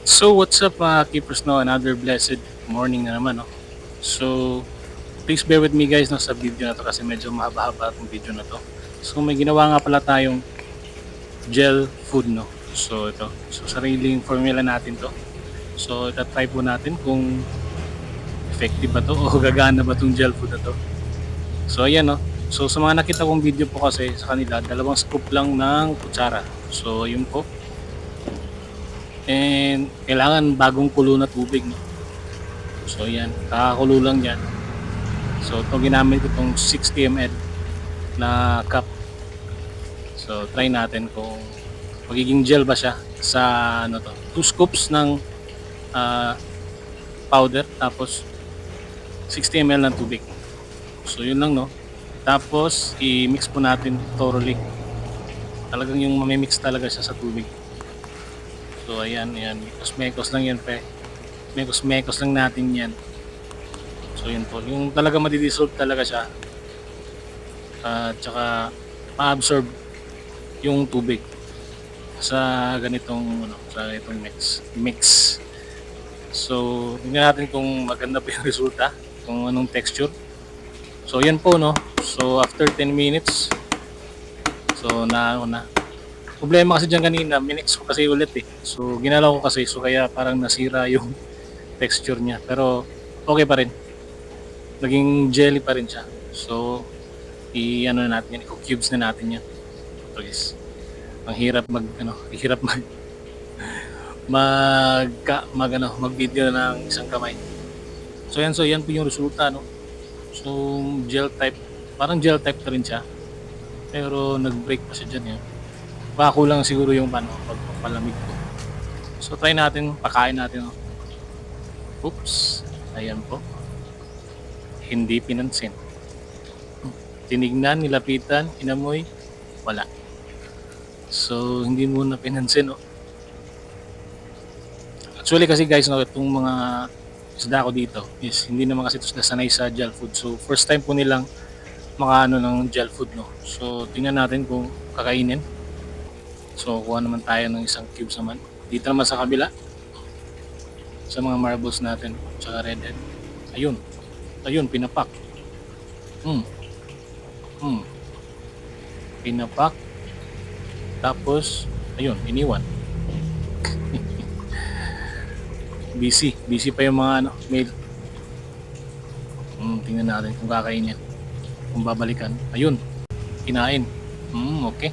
So what's up mga keepers, no? Another blessed morning na naman, no? So please bear with me guys, no, sa video na to kasi medyo mahaba-haba itong video na to. So may ginawa nga pala tayong gel food, no? So ito, so sariling formula natin to. So itatry po natin kung effective ba to o gagana ba tong gel food na to. So ayan, no? So sa mga nakita kong video po kasi sa kanila, dalawang scoop lang ng kutsara. So yun po. And kailangan bagong kulo na tubig, no? So yan, kakakulo lang yan. So ito ginamit ko itong 60 ml na cup. So try natin kung magiging gel ba siya sa ano to. 2 scoops ng ah, powder tapos 60 ml ng tubig. So yun lang, no. Tapos i-mix po natin thoroughly. Talagang yung mamimix talaga siya sa tubig. So ayan, ayan. Mekos-mekos lang yan, pe. Mekos-mekos lang natin yan. So yun po. Yung talaga madidissolve talaga siya. At saka ma-absorb yung tubig sa ganitong mix. So tingnan natin kung maganda pa yung resulta, kung anong texture. So yan po, no. So after 10 minutes, so na problema kasi diyan kanina, minix ko kasi ulit eh. So ginalaw ko kasi, so kaya parang nasira yung texture niya, pero okay pa rin, naging jelly pa rin siya. So i-ano na natin yan, i-cubes na natin yan. So guys, ang hirap hirap mag-video ng isang kamay. So yan po yung resulta, no. So gel type, parang gel type na rin siya. Pero nag-break pa siya diyan, eh. Baka kulang siguro yung pagpapalamig ko. So try natin, pakain natin, no. Oops. Ayan po. Hindi pinansin. Tinignan, nilapitan, inamoy, wala. So hindi muna pinansin, no. Actually kasi guys, no, itong mga isda ko dito is hindi naman kasi ito sanay sa gel food. So first time po nilang makaano ng gel food, no. So tingnan natin kung kakainin. So kuha naman tayo ng isang cubes naman. Dito naman sa kabila, sa mga marbles natin, tsaka redhead. Ayun. Ayun, pinapak. Hmm. Hmm. Pinapak. Tapos, ayun, iniwan. Busy pa yung mga mail. Tingnan natin kung kakainin. Kung babalikan. Ayun, kinain. Okay.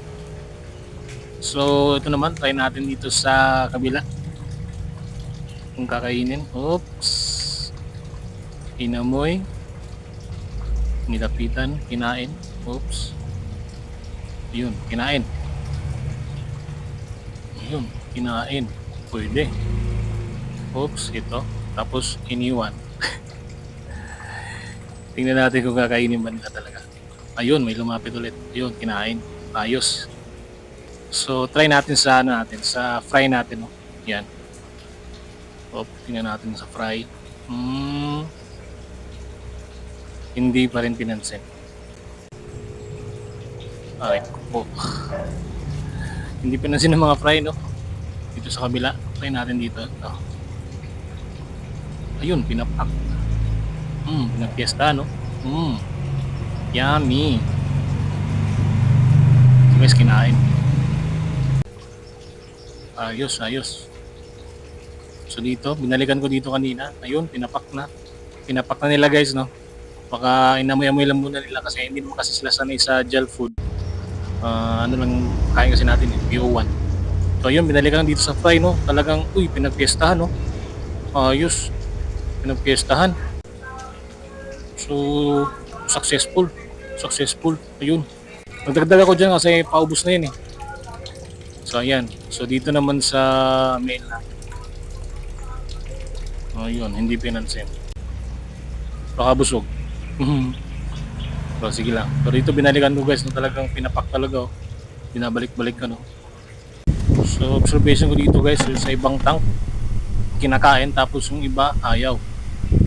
So, ito naman, try natin dito sa kabila. Kung kakainin. Oops. Inamoy. Nilapitan. Kinain. Oops. Ayun, kinain. Ayun, kinain. Pwede. Oops, ito. Tapos, iniwan. Tingnan natin kung kakainin ba nila talaga. Ayun, may lumapit ulit. Ayun, kinain. Ayos. So, try natin sa sa fry natin, no. Yan. Tingnan natin sa fry. Hindi pa rin pinansin. Ay, po. Hindi pinansin ng mga fry, no. Dito sa kabila. Try natin dito. Ito. Ayun, pinapak. Pinagpiesta, no. Yummy. So guys, kinain. Ayos. So dito, binalikan ko dito kanina. Ayun, pinapak na. Pinapak na nila guys, no. Baka inamoy-amoy lang muna nila kasi hindi naman kasi sila sanay sa gel food. Ano lang kain kasi natin, PO1. So ayun, binalikan dito sa fry, no. Talagang, pinagpiestahan, no. Ayos. Pinagpiestahan. So, successful. Ayun. Nagdagdag ako dyan kasi paubos na yun, eh. So ayan. So dito naman sa mail na. Ayun, hindi pinansin. Baka busog. So sige lang. Pero dito binalikan ko guys, no, talagang pinapak talaga, oh. Binabalik-balik ka, no. So observation ko dito guys, sa ibang tank kinakain tapos yung iba ayaw.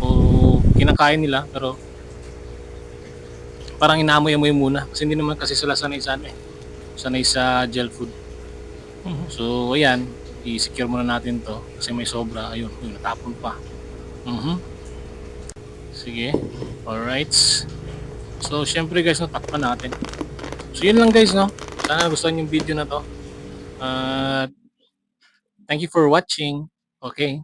O kinakain nila pero parang inaamoy-amoy muna kasi hindi naman kasi sila sanay sa gel food. So ayan, i-secure muna natin to kasi may sobra. Ayun, yun, natapon pa. Sige. Alright. So, syempre guys, no, takpan natin. So, yun lang guys, no. Sana gustuhan yung video na to. Thank you for watching. Okay.